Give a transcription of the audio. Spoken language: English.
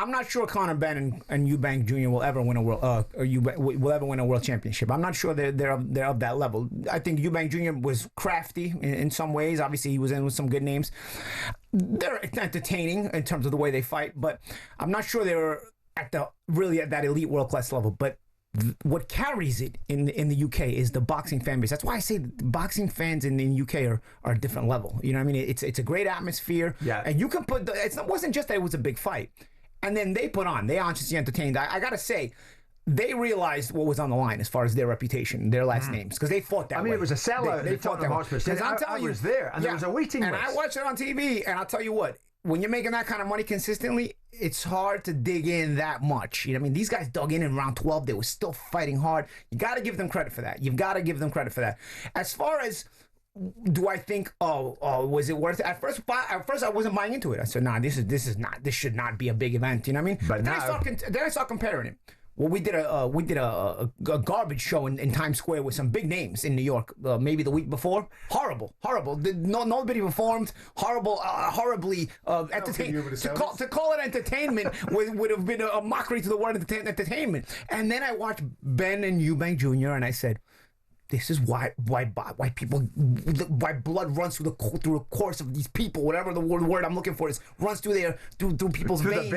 I'm not sure Conor Benn and Eubank Jr. will ever win a world championship. I'm not sure they're of that level. I think Eubank Jr. was crafty in some ways. Obviously, he was in with some good names. They're entertaining in terms of the way they fight, but I'm not sure they're at that elite world class level. But what carries it in the UK is the boxing fan base. That's why I say boxing fans in the UK are a different level. You know what I mean? It's a great atmosphere. Yeah. And you can put it wasn't just that it was a big fight. And then they honestly entertained. I gotta say, they realized what was on the line as far as their reputation, their last names, because they fought that way. I mean, it was a sellout. They fought the hospital. I was there, and there was a waiting list. And I watched it on TV, and I'll tell you what, when you're making that kind of money consistently, it's hard to dig in that much. You know what I mean? These guys dug in round 12. They were still fighting hard. You got to give them credit for that. You've got to give them credit for that. As far as, do I think, was it worth it? At first I wasn't buying into it. I said, nah, this should not be a big event. You know what I mean? But then I started comparing it. Well, we did a garbage show in Times Square with some big names in New York. Maybe the week before. Horrible. Nobody performed. Horribly entertaining. To call it entertainment would have been a mockery to the word entertainment. And then I watched Ben and Eubank Jr. and I said, this is why blood runs through the course of these people. Whatever the word I'm looking for is, runs through people's veins.